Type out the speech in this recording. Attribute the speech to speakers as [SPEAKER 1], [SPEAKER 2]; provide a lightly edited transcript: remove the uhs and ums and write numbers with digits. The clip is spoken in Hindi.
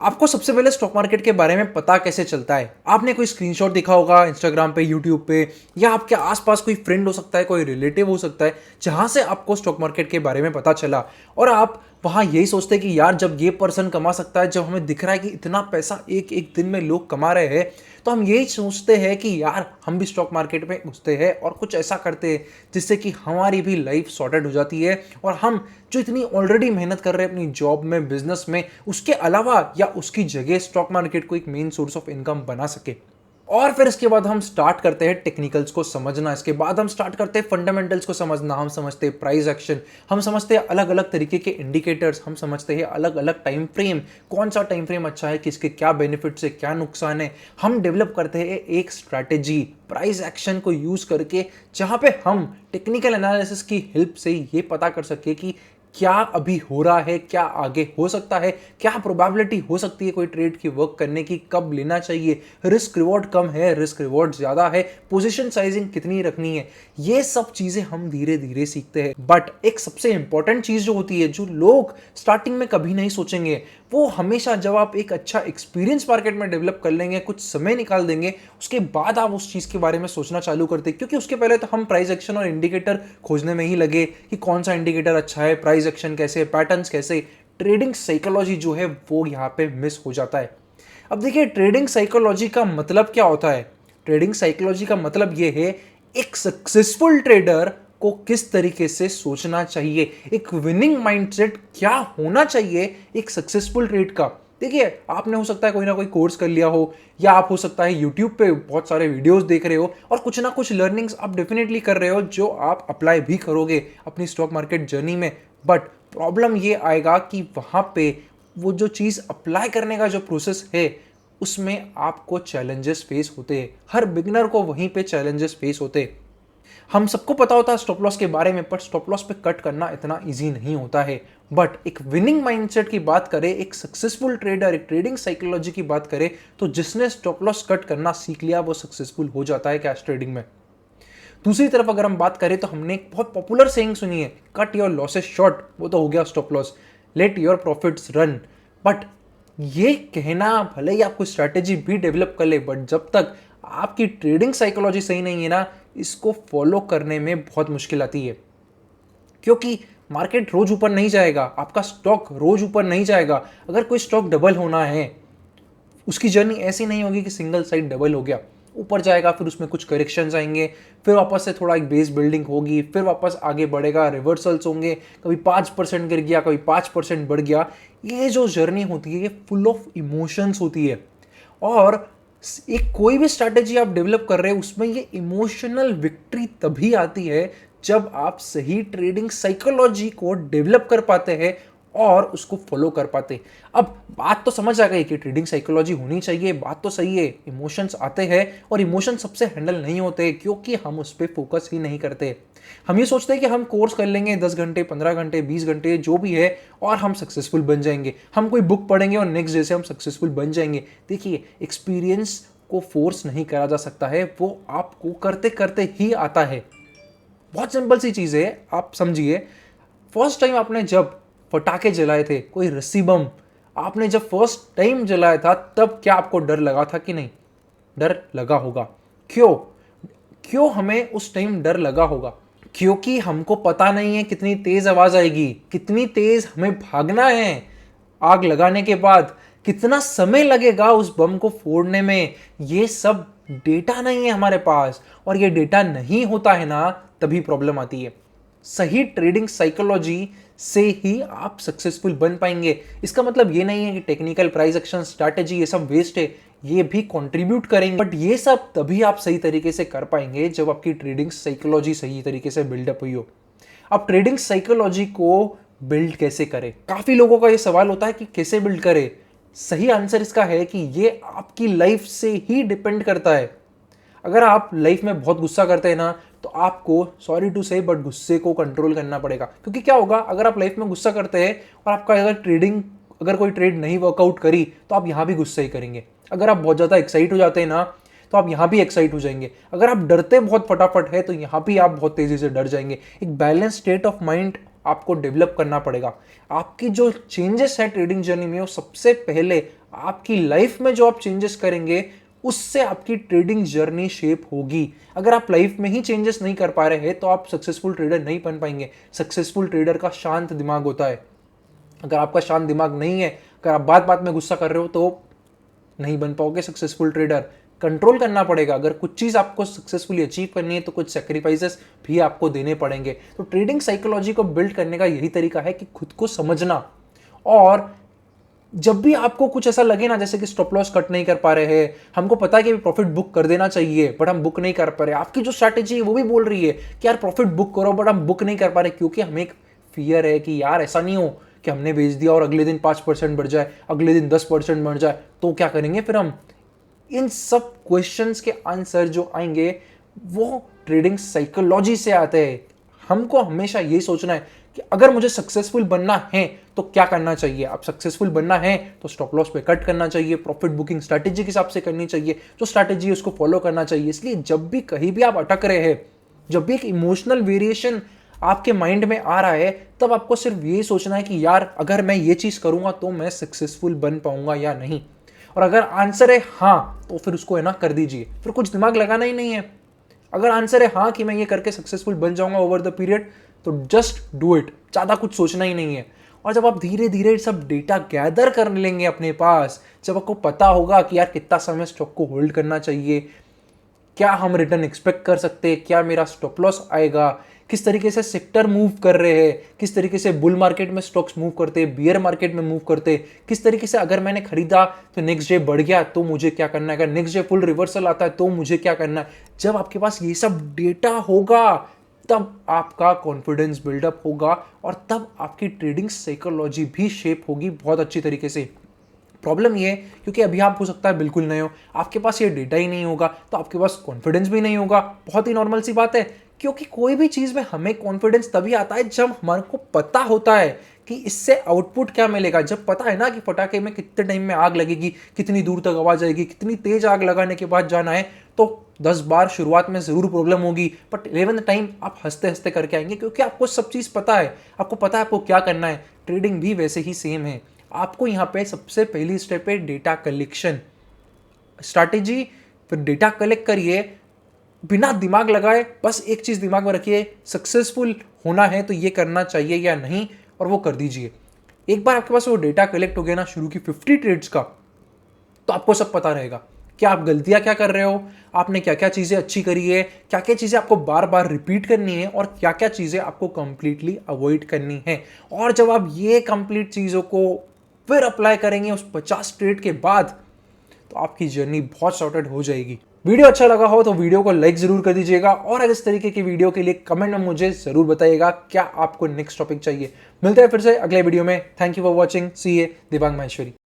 [SPEAKER 1] आपको सबसे पहले स्टॉक मार्केट के बारे में पता कैसे चलता है? आपने कोई स्क्रीनशॉट देखा होगा इंस्टाग्राम पे, यूट्यूब पे, या आपके आसपास कोई फ्रेंड हो सकता है, कोई रिलेटिव हो सकता है, जहां से आपको स्टॉक मार्केट के बारे में पता चला और आप वहां यही सोचते हैं कि यार जब ये पर्सन कमा सकता है, जब हमें दिख रहा है कि इतना पैसा एक एक दिन में लोग कमा रहे हैं, तो हम यही सोचते हैं कि यार हम भी स्टॉक मार्केट में घुसते हैं और कुछ ऐसा करते हैं जिससे कि हमारी भी लाइफ सॉर्टेड हो जाती है और हम जो इतनी ऑलरेडी मेहनत कर रहे हैं अपनी जॉब में, बिजनेस में, उसके अलावा या उसकी जगह स्टॉक मार्केट को एक मेन सोर्स ऑफ इनकम बना सके। और फिर इसके बाद हम स्टार्ट करते हैं टेक्निकल्स को समझना, इसके बाद हम स्टार्ट करते हैं फंडामेंटल्स को समझना, हम समझते हैं प्राइस एक्शन, हम समझते हैं अलग अलग तरीके के इंडिकेटर्स, हम समझते हैं अलग अलग टाइम फ्रेम, कौन सा टाइम फ्रेम अच्छा है, किसके क्या बेनिफिट्स है, क्या नुकसान है। हम डेवलप करते हैं एक स्ट्रैटेजी प्राइस एक्शन को यूज करके, जहां पे हम टेक्निकल एनालिसिस की हेल्प से ये पता कर सके कि क्या अभी हो रहा है, क्या आगे हो सकता है, क्या प्रोबेबिलिटी हो सकती है कोई ट्रेड की वर्क करने की, कब लेना चाहिए, रिस्क रिवॉर्ड कम है, रिस्क रिवॉर्ड ज्यादा है, पोजीशन साइजिंग कितनी रखनी है। ये सब चीजें हम धीरे धीरे सीखते हैं। बट एक सबसे इंपॉर्टेंट चीज जो होती है, जो लोग स्टार्टिंग में कभी नहीं सोचेंगे, वो हमेशा जब आप एक अच्छा एक्सपीरियंस मार्केट में डेवलप कर लेंगे, कुछ समय निकाल देंगे, उसके बाद आप उस चीज के बारे में सोचना चालू करते हैं। क्योंकि उसके पहले तो हम प्राइस एक्शन और इंडिकेटर खोजने में ही लगे कि कौन सा इंडिकेटर अच्छा है, प्राइस एक्शन कैसे, पैटर्न्स कैसे। ट्रेडिंग साइकोलॉजी जो है वो यहाँ पे मिस हो जाता है। अब देखिए, ट्रेडिंग साइकोलॉजी का मतलब क्या होता है? ट्रेडिंग साइकोलॉजी का मतलब ये है एक सक्सेसफुल ट्रेडर को किस तरीके से सोचना चाहिए, एक विनिंग माइंडसेट क्या होना चाहिए एक सक्सेसफुल ट्रेड का। देखिए, आपने हो सकता है कोई ना कोई कोर्स कर लिया हो, या आप हो सकता है यूट्यूब पे बहुत सारे वीडियोस देख रहे हो और कुछ ना कुछ लर्निंग्स आप डेफिनेटली कर रहे हो जो आप अप्लाई भी करोगे अपनी स्टॉक मार्केट जर्नी में। बट प्रॉब्लम ये आएगा कि वहां पे वो जो चीज़ अप्लाई करने का जो प्रोसेस है, उसमें आपको चैलेंजेस फेस होते हैं। हर बिगिनर को वहीं पे चैलेंजेस फेस होते हैं। हम सबको पता होता है स्टॉप लॉस के बारे में, पर स्टॉप लॉस पे कट करना इतना इजी नहीं होता है। बट एक विनिंग माइंडसेट की बात करें, एक सक्सेसफुल ट्रेडर, एक ट्रेडिंग साइकोलॉजी की बात करें, तो जिसने स्टॉप लॉस कट करना सीख लिया वो सक्सेसफुल हो जाता है कैश ट्रेडिंग में। दूसरी तरफ अगर हम बात करें तो हमने एक बहुत पॉपुलर सेइंग सुनी है, कट योर लॉसेस शॉर्ट, वो तो हो गया stop loss, let your profits run. But ये कहना, भले ही आपको स्ट्रैटेजी भी डेवलप कर ले, बट जब तक आपकी ट्रेडिंग साइकोलॉजी सही नहीं है ना, इसको फॉलो करने में बहुत मुश्किल आती है। क्योंकि मार्केट रोज ऊपर नहीं जाएगा, आपका स्टॉक रोज ऊपर नहीं जाएगा। अगर कोई स्टॉक डबल होना है, उसकी जर्नी ऐसी नहीं होगी कि सिंगल साइड डबल हो गया, ऊपर जाएगा, फिर उसमें कुछ करेक्शंस आएंगे, फिर वापस से थोड़ा एक बेस बिल्डिंग होगी, फिर वापस आगे बढ़ेगा, रिवर्सल्स होंगे, कभी 5% गिर गया, कभी 5% बढ़ गया। ये जो जर्नी होती है ये फुल ऑफ इमोशंस होती है। और एक कोई भी स्ट्रैटेजी आप डेवलप कर रहे हैं, उसमें ये इमोशनल विक्ट्री तभी आती है जब आप सही ट्रेडिंग साइकोलॉजी को डेवलप कर पाते हैं और उसको फॉलो कर पाते। अब बात तो समझ आ गई कि ट्रेडिंग साइकोलॉजी होनी चाहिए, बात तो सही है, इमोशंस आते हैं और इमोशन सबसे हैंडल नहीं होते क्योंकि हम उस पर फोकस ही नहीं करते। हम ये सोचते हैं कि हम कोर्स कर लेंगे 10 घंटे, 15 घंटे, 20 घंटे, जो भी है, और हम सक्सेसफुल बन जाएंगे। हम कोई बुक पढ़ेंगे और नेक्स्ट डे से हम सक्सेसफुल बन जाएंगे। देखिए, एक्सपीरियंस को फोर्स नहीं करा जा सकता है, वो आपको करते करते ही आता है। बहुत सिंपल सी चीज़ है, आप समझिए। फर्स्ट टाइम आपने जब पटाखे जलाए थे, कोई रस्सी बम आपने जब फर्स्ट टाइम जलाया था, तब क्या आपको डर लगा था कि नहीं? डर लगा होगा। क्यों? क्यों हमें उस टाइम डर लगा होगा? क्योंकि हमको पता नहीं है कितनी तेज आवाज आएगी, कितनी तेज हमें भागना है, आग लगाने के बाद कितना समय लगेगा उस बम को फोड़ने में, ये सब डेटा नहीं है हमारे पास। और ये डेटा नहीं होता है ना, तभी प्रॉब्लम आती है। सही ट्रेडिंग साइकोलॉजी से ही आप सक्सेसफुल बन पाएंगे। इसका मतलब ये नहीं है कि टेक्निकल, प्राइस एक्शन, स्ट्रैटेजी ये सब वेस्ट है, ये भी कंट्रीब्यूट करेंगे, बट ये सब तभी आप सही तरीके से कर पाएंगे जब आपकी ट्रेडिंग साइकोलॉजी सही तरीके से बिल्डअप हुई हो। अब ट्रेडिंग साइकोलॉजी को बिल्ड कैसे करें? काफी लोगों का ये सवाल होता है कि कैसे बिल्ड करें। सही आंसर इसका है कि ये आपकी लाइफ से ही डिपेंड करता है। अगर आप लाइफ में बहुत गुस्सा करते हैं ना, तो आपको, सॉरी टू से, बट गुस्से को कंट्रोल करना पड़ेगा। क्योंकि क्या होगा, अगर आप लाइफ में गुस्सा करते हैं और आपका अगर कोई ट्रेड नहीं वर्कआउट करी, तो आप यहां भी गुस्सा ही करेंगे। अगर आप बहुत ज़्यादा एक्साइट हो जाते हैं ना, तो आप यहां भी एक्साइट हो जाएंगे। अगर आप डरते बहुत फटाफट है, तो यहां भी आप बहुत तेजी से डर जाएंगे। एक बैलेंस स्टेट ऑफ माइंड आपको डेवलप करना पड़ेगा। आपकी जो चेंजेस है ट्रेडिंग जर्नी में, वो सबसे पहले आपकी लाइफ में जो आप चेंजेस करेंगे उससे आपकी ट्रेडिंग जर्नी शेप होगी। अगर आप लाइफ में ही चेंजेस नहीं कर पा रहे हैं तो आप सक्सेसफुल ट्रेडर नहीं बन पाएंगे। सक्सेसफुल ट्रेडर का शांत दिमाग होता है। अगर आपका शांत दिमाग नहीं है, अगर आप बात बात में गुस्सा कर रहे हो तो नहीं बन पाओगे सक्सेसफुल ट्रेडर। कंट्रोल करना पड़ेगा। अगर कुछ चीज़ आपको सक्सेसफुली अचीव करनी है तो कुछ सेक्रीफाइसेस भी आपको देने पड़ेंगे। तो ट्रेडिंग साइकोलॉजी को बिल्ड करने का यही तरीका है कि खुद को समझना, और जब भी आपको कुछ ऐसा लगे ना जैसे कि स्टॉप लॉस कट नहीं कर पा रहे हैं, हमको पता है कि प्रॉफिट बुक कर देना चाहिए बट हम बुक नहीं कर पा रहे, आपकी जो स्ट्रैटेजी है वो भी बोल रही है कि यार प्रॉफिट बुक करो बट हम बुक नहीं कर पा रहे, क्योंकि हमें एक फियर है कि यार ऐसा नहीं हो कि हमने बेच दिया और अगले दिन 5% बढ़ जाए, अगले दिन 10% बढ़ जाए तो क्या करेंगे फिर हम। इन सब क्वेश्चंस के आंसर जो आएंगे वो ट्रेडिंग साइकोलॉजी से आते हैं। हमको हमेशा ये सोचना है कि अगर मुझे सक्सेसफुल बनना है तो क्या करना चाहिए। अब सक्सेसफुल बनना है तो स्टॉप लॉस पे कट करना चाहिए, प्रॉफिट बुकिंग स्ट्रैटेजी के हिसाब से करनी चाहिए, जो स्ट्रैटेजी है उसको फॉलो करना चाहिए। इसलिए जब भी कहीं भी आप अटक रहे हैं, जब भी एक इमोशनल वेरिएशन आपके माइंड में आ रहा है, तब आपको सिर्फ ये सोचना है कि यार अगर मैं ये चीज करूंगा तो मैं सक्सेसफुल बन पाऊंगा या नहीं। और अगर आंसर है हाँ तो फिर उसको है ना कर दीजिए, फिर कुछ दिमाग लगाना ही नहीं है। अगर आंसर है हाँ कि मैं ये करके सक्सेसफुल बन जाऊंगा ओवर द पीरियड, तो जस्ट डू इट, ज़्यादा कुछ सोचना ही नहीं है। और जब आप धीरे धीरे सब डेटा गैदर कर लेंगे अपने पास, जब आपको पता होगा कि यार कितना समय स्टॉक को होल्ड करना चाहिए, क्या हम रिटर्न एक्सपेक्ट कर सकते हैं, क्या मेरा स्टॉप लॉस आएगा, किस तरीके से सेक्टर मूव कर रहे हैं, किस तरीके से बुल मार्केट में स्टॉक्स मूव करते हैं, बियर मार्केट में मूव करते हैं, किस तरीके से अगर मैंने खरीदा तो नेक्स्ट डे बढ़ गया तो मुझे क्या करना है, अगर नेक्स्ट डे फुल रिवर्सल आता है तो मुझे क्या करना है। जब आपके पास ये सब डेटा होगा तब आपका कॉन्फिडेंस बिल्डअप होगा और तब आपकी ट्रेडिंग साइकोलॉजी भी शेप होगी बहुत अच्छी तरीके से। प्रॉब्लम ये है क्योंकि अभी आप हो सकता है बिल्कुल नए हो, आपके पास ये डेटा ही नहीं होगा तो आपके पास कॉन्फिडेंस भी नहीं होगा। बहुत ही नॉर्मल सी बात है, क्योंकि कोई भी चीज़ में हमें कॉन्फिडेंस तभी आता है जब हमारे को पता होता है कि इससे आउटपुट क्या मिलेगा। जब पता है ना कि पटाखे में कितने टाइम में आग लगेगी, कितनी दूर तक आवाज आएगी, कितनी तेज आग लगाने के बाद जाना है, तो 10 बार शुरुआत में जरूर प्रॉब्लम होगी बट 11th टाइम आप हंसते हंसते करके आएंगे क्योंकि आपको सब चीज़ पता है, आपको पता है आपको क्या करना है। ट्रेडिंग भी वैसे ही सेम है। आपको यहाँ पे सबसे पहली स्टेप है डेटा कलेक्शन, स्ट्रैटेजी, फिर डेटा कलेक्ट करिए बिना दिमाग लगाए। बस एक चीज़ दिमाग में रखिए, सक्सेसफुल होना है तो ये करना चाहिए या नहीं, और वो कर दीजिए। एक बार आपके पास वो डेटा कलेक्ट हो गया ना शुरू की 50 ट्रेड्स का, तो आपको सब पता रहेगा कि आप गलतियां क्या कर रहे हो, आपने क्या क्या चीज़ें अच्छी करी है, क्या क्या चीज़ें आपको बार बार रिपीट करनी है और क्या क्या चीज़ें आपको कंप्लीटली अवॉइड करनी है। और जब आप ये कंप्लीट चीज़ों को फिर अप्लाई करेंगे उस 50 ट्रेड के बाद, तो आपकी जर्नी बहुत शॉर्टेड हो जाएगी। वीडियो अच्छा लगा हो तो वीडियो को लाइक जरूर कर दीजिएगा और अगर इस तरीके की वीडियो के लिए कमेंट में मुझे जरूर बताइएगा क्या आपको नेक्स्ट टॉपिक चाहिए। मिलते हैं फिर से अगले वीडियो में। Thank you for watching. C A Divyang Maheshwari.